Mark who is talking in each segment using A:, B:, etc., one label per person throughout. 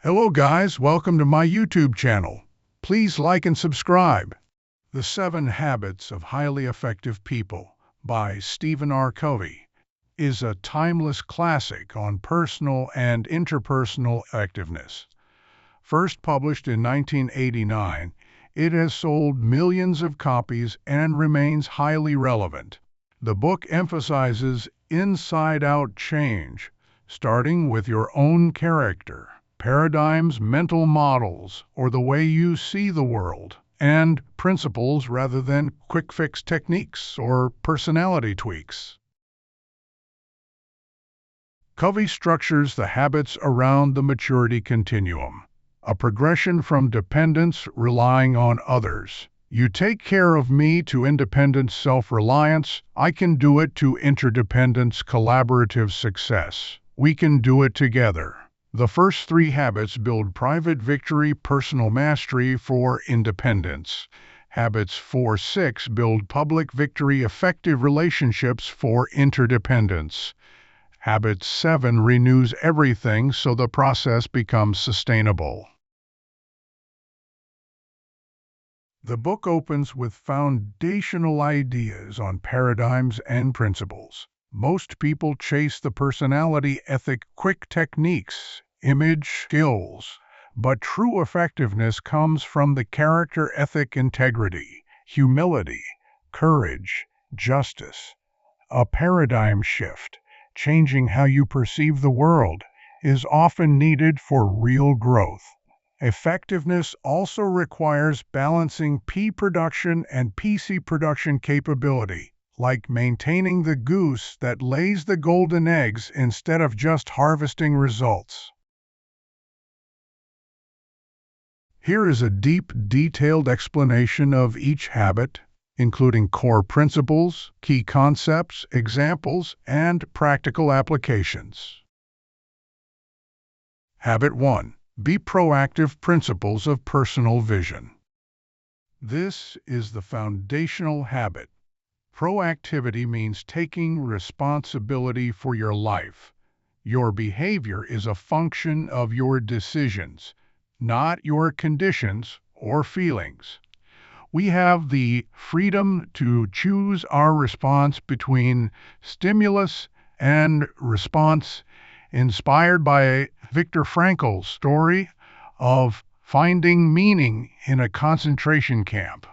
A: Hello guys, welcome to my YouTube channel. Please like and subscribe. The 7 Habits of Highly Effective People by Stephen Covey is a timeless classic on personal and interpersonal effectiveness. First published in 1989, it has sold millions of copies and remains highly relevant. The book emphasizes inside-out change, starting with your own character, paradigms, mental models, or the way you see the world, and principles rather than quick-fix techniques or personality tweaks. Covey structures the habits around the maturity continuum, a progression from dependence, relying on others. You take care of me, to independence, self-reliance. I can do it, to interdependence, collaborative success. We can do it together. The first 3 habits build private victory, personal mastery for independence. Habits 4-6 build public victory, effective relationships for interdependence. Habit 7 renews everything so the process becomes sustainable. The book opens with foundational ideas on paradigms and principles. Most people chase the personality ethic, quick techniques, image skills, but true effectiveness comes from the character ethic: integrity, humility, courage, justice. A paradigm shift, changing how you perceive the world, is often needed for real growth. Effectiveness also requires balancing P-production and PC-production capability, like maintaining the goose that lays the golden eggs instead of just harvesting results. Here is a deep, detailed explanation of each habit, including core principles, key concepts, examples, and practical applications. Habit 1. Be proactive. Principles of personal vision. This is the foundational habit. Proactivity means taking responsibility for your life. Your behavior is a function of your decisions, not your conditions or feelings. We have the freedom to choose our response between stimulus and response, inspired by Viktor Frankl's story of finding meaning in a concentration camp.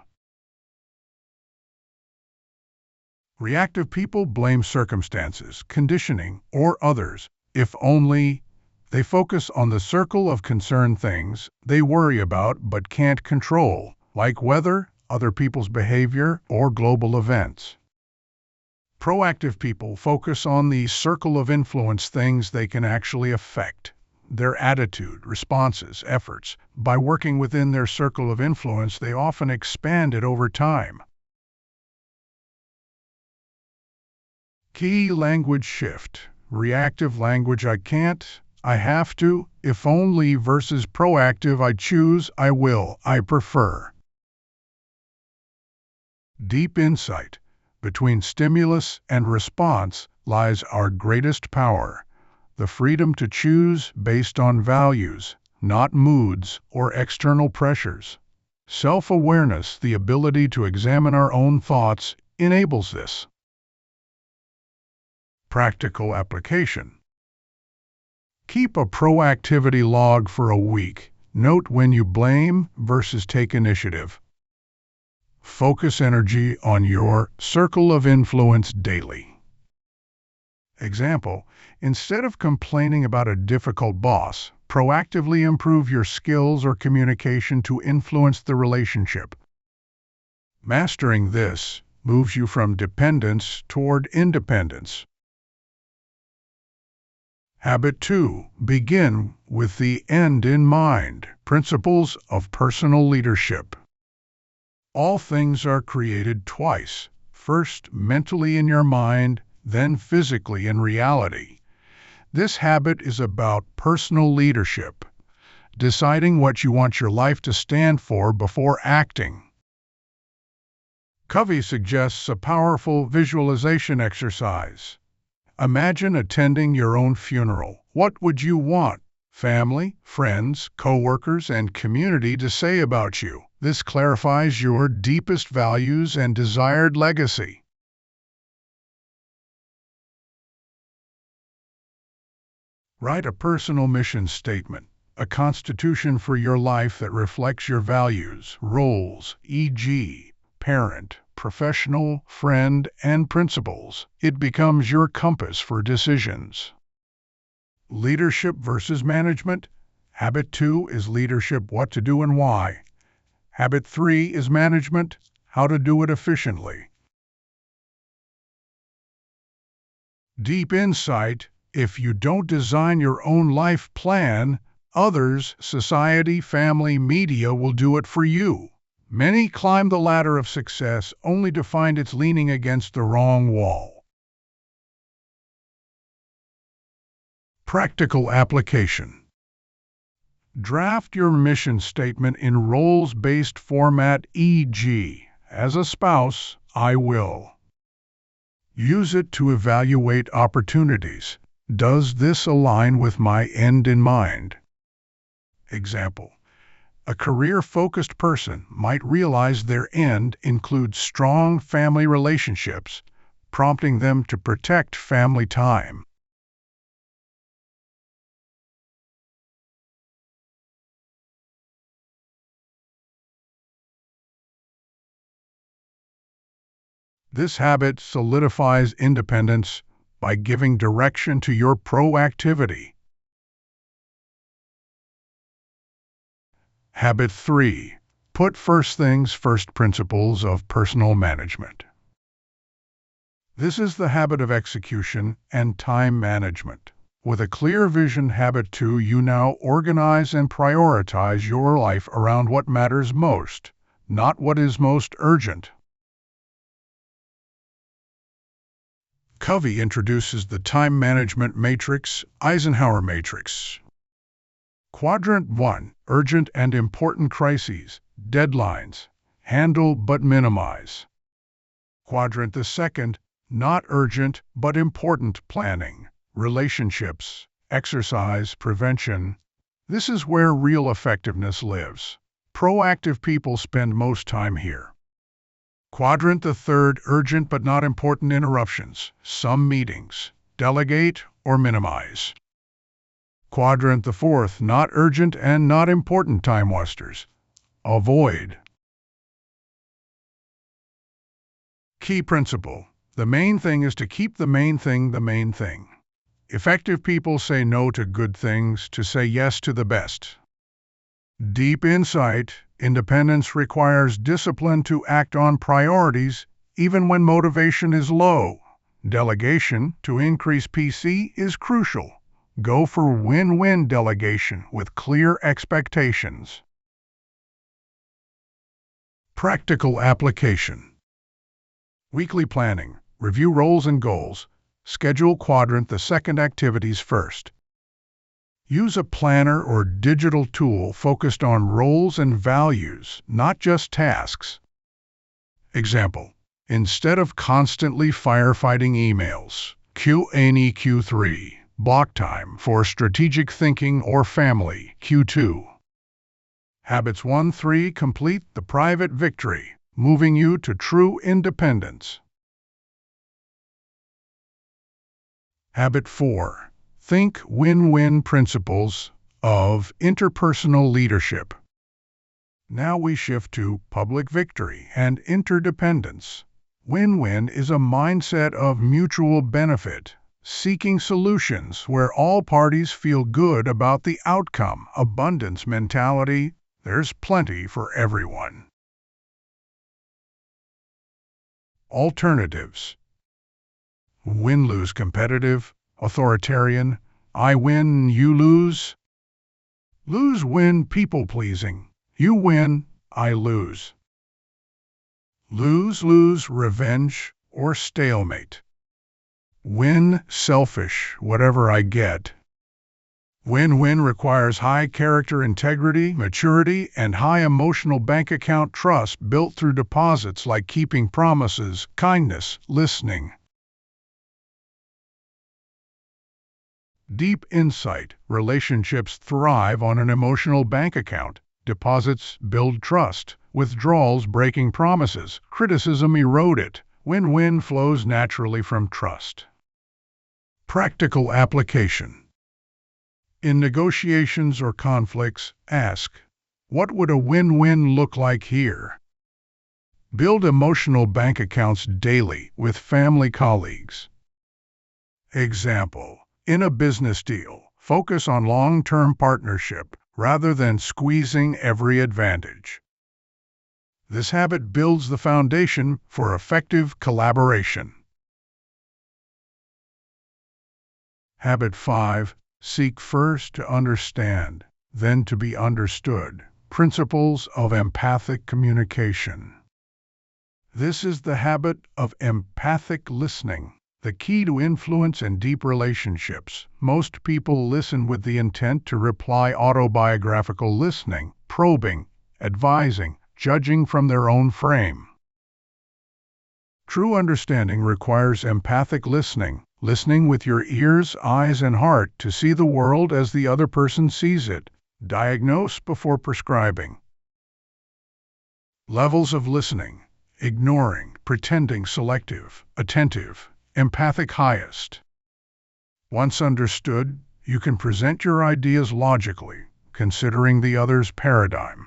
A: Reactive people blame circumstances, conditioning, or others. If only they focus on the circle of concern, things they worry about but can't control, like weather, other people's behavior, or global events. Proactive people focus on the circle of influence, things they can actually affect. Their attitude, responses, efforts. By working within their circle of influence, they often expand it over time. Key language shift. Reactive language: I can't, I have to, if only, versus proactive: I choose, I will, I prefer. Deep insight. Between stimulus and response lies our greatest power, the freedom to choose based on values, not moods or external pressures. Self-awareness, the ability to examine our own thoughts, enables this. Practical application. Keep a proactivity log for a week. Note when you blame versus take initiative. Focus energy on your circle of influence daily. Example: instead of complaining about a difficult boss, proactively improve your skills or communication to influence the relationship. Mastering this moves you from dependence toward independence. Habit 2. Begin with the end in mind. Principles of personal leadership. All things are created twice, first mentally in your mind, then physically in reality. This habit is about personal leadership, deciding what you want your life to stand for before acting. Covey suggests a powerful visualization exercise. Imagine attending your own funeral. What would you want? family, friends, coworkers, and community to say about you. This clarifies your deepest values and desired legacy. Write a personal mission statement, a constitution for your life that reflects your values, roles, e.g., parent, professional, friend, and principles. It becomes your compass for decisions. Leadership versus management. Habit 2 is leadership, what to do and why. Habit 3 is management, how to do it efficiently. Deep insight. If you don't design your own life plan, others, society, family, media will do it for you. Many climb the ladder of success only to find it's leaning against the wrong wall. Practical application. Draft your mission statement in roles-based format, e.g., as a spouse, I will. Use it to evaluate opportunities. Does this align with my end in mind? Example: a career-focused person might realize their end includes strong family relationships, prompting them to protect family time. This habit solidifies independence by giving direction to your proactivity. Habit 3. Put first things first, principles of personal management. This is the habit of execution and time management. With a clear vision, habit 2, you now organize and prioritize your life around what matters most, not what is most urgent. Covey introduces the time management matrix, Eisenhower matrix. Quadrant 1, urgent and important crises, deadlines, handle but minimize. Quadrant 2, not urgent but important, planning, relationships, exercise, prevention. This is where real effectiveness lives. Proactive people spend most time here. Quadrant 3, urgent but not important, interruptions, some meetings, delegate or minimize. Quadrant 4, not urgent and not important, time wasters, avoid. Key principle: the main thing is to keep the main thing the main thing. Effective people say no to good things to say yes to the best. Deep insight: independence requires discipline to act on priorities even when motivation is low. Delegation to increase PC is crucial. Go for win-win delegation with clear expectations. Practical application. Weekly planning. Review roles and goals. Schedule quadrant 2 activities first. Use a planner or digital tool focused on roles and values, not just tasks. Example: instead of constantly firefighting emails, Q3, block time for strategic thinking or family, Q2. Habits 1-3 complete the private victory, moving you to true independence. Habit 4. Think win-win, principles of interpersonal leadership. Now we shift to public victory and interdependence. Win-win is a mindset of mutual benefit, seeking solutions where all parties feel good about the outcome. Abundance mentality: there's plenty for everyone. Alternatives: win-lose, competitive, authoritarian, I win, you lose. Lose-win, people-pleasing, you win, I lose. Lose-lose, revenge or stalemate. Win, selfish, whatever I get. Win-win requires high character integrity, maturity, and high emotional bank account trust built through deposits like keeping promises, kindness, listening. Deep insight. Relationships thrive on an emotional bank account. Deposits build trust. Withdrawals breaking promises. Criticism erode it. Win-win flows naturally from trust. Practical application. In negotiations or conflicts, ask, what would a win-win look like here? Build emotional bank accounts daily with family colleagues. Example, in a business deal, focus on long-term partnership rather than squeezing every advantage. This habit builds the foundation for effective collaboration. Habit 5. Seek first to understand, then to be understood. Principles of empathic communication. This is the habit of empathic listening, the key to influence and deep relationships. Most people listen with the intent to reply. Autobiographical listening, probing, advising, judging from their own frame. True understanding requires empathic listening, listening with your ears, eyes, and heart to see the world as the other person sees it. Diagnose before prescribing. Levels of listening: ignoring, pretending, selective, attentive, empathic highest. Once understood, you can present your ideas logically, considering the other's paradigm.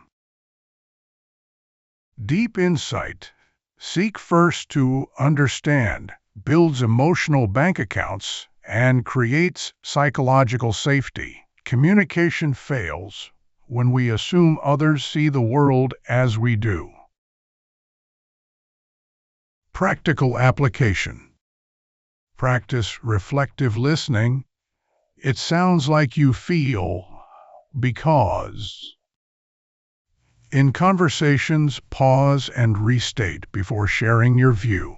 A: Deep insight. Seek first to understand, builds emotional bank accounts, and creates psychological safety. Communication fails when we assume others see the world as we do. Practical application. Practice reflective listening. It sounds like you feel because. In conversations, pause and restate before sharing your view.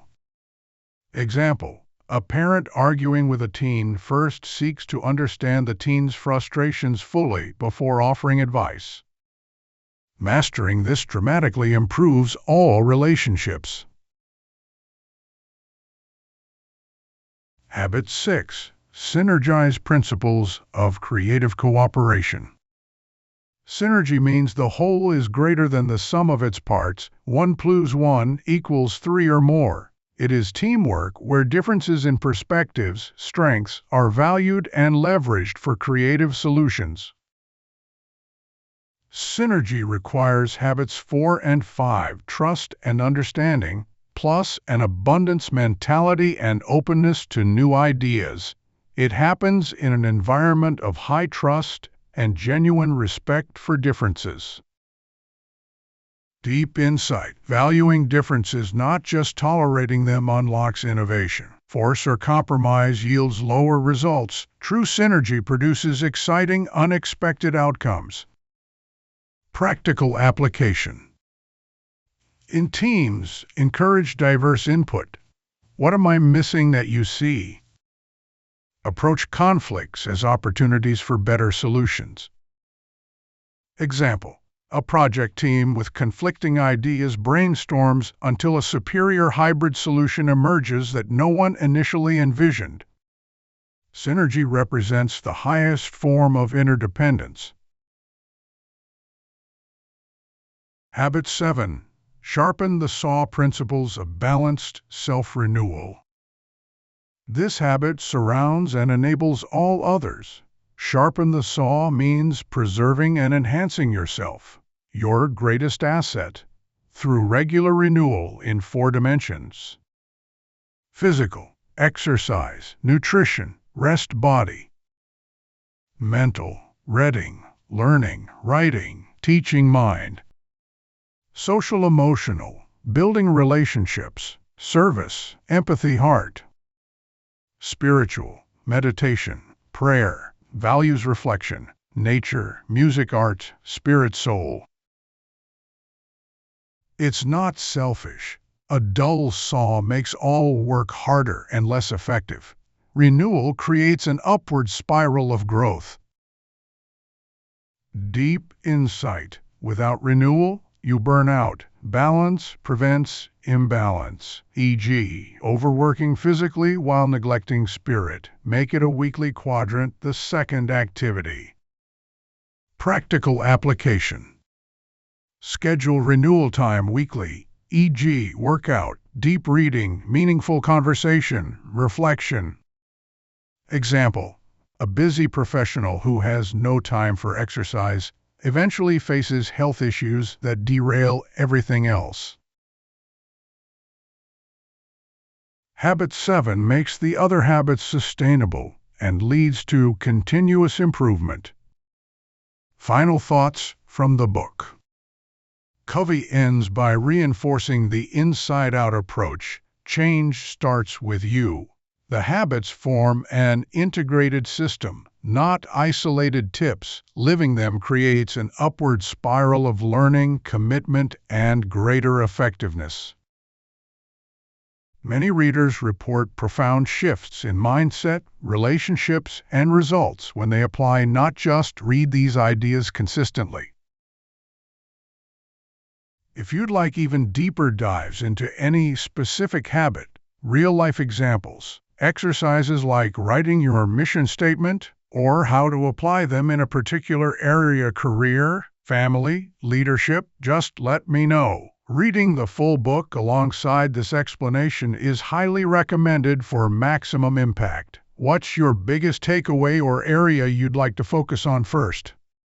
A: Example, a parent arguing with a teen first seeks to understand the teen's frustrations fully before offering advice. Mastering this dramatically improves all relationships. Habit 6. Synergize principles of creative cooperation. Synergy means the whole is greater than the sum of its parts. 1 + 1 = 3 or more. It is teamwork where differences in perspectives, strengths, are valued and leveraged for creative solutions. Synergy requires habits 4 and 5: trust and understanding, plus an abundance mentality and openness to new ideas. It happens in an environment of high trust and genuine respect for differences. Deep insight. Valuing differences, not just tolerating them, unlocks innovation. Force or compromise yields lower results. True synergy produces exciting, unexpected outcomes. Practical application. In teams, encourage diverse input. What am I missing that you see? Approach conflicts as opportunities for better solutions. Example, a project team with conflicting ideas brainstorms until a superior hybrid solution emerges that no one initially envisioned. Synergy represents the highest form of interdependence. Habit 7. Sharpen the Saw. Principles of balanced self-renewal. This habit surrounds and enables all others. Sharpen the saw means preserving and enhancing yourself, your greatest asset, through regular renewal in 4 dimensions. Physical, exercise, nutrition, rest body. Mental, reading, learning, writing, teaching mind. Social emotional, building relationships, service, empathy heart. Spiritual, meditation, prayer, values reflection, nature, music art, spirit soul. It's not selfish. A dull saw makes all work harder and less effective. Renewal creates an upward spiral of growth. Deep insight. Without renewal, you burn out. Balance prevents imbalance, e.g., overworking physically while neglecting spirit. Make it a weekly quadrant, the second activity. Practical application. Schedule renewal time weekly, e.g., workout, deep reading, meaningful conversation, reflection. Example: a busy professional who has no time for exercise eventually faces health issues that derail everything else. Habit 7 makes the other habits sustainable and leads to continuous improvement. Final thoughts from the book. Covey ends by reinforcing the inside-out approach. Change starts with you. The habits form an integrated system, not isolated tips. Living them creates an upward spiral of learning, commitment, and greater effectiveness. Many readers report profound shifts in mindset, relationships, and results when they apply not just read these ideas consistently. If you'd like even deeper dives into any specific habit, real-life examples, exercises like writing your mission statement, or how to apply them in a particular area, career, family, leadership, just let me know. Reading the full book alongside this explanation is highly recommended for maximum impact. What's your biggest takeaway or area you'd like to focus on first?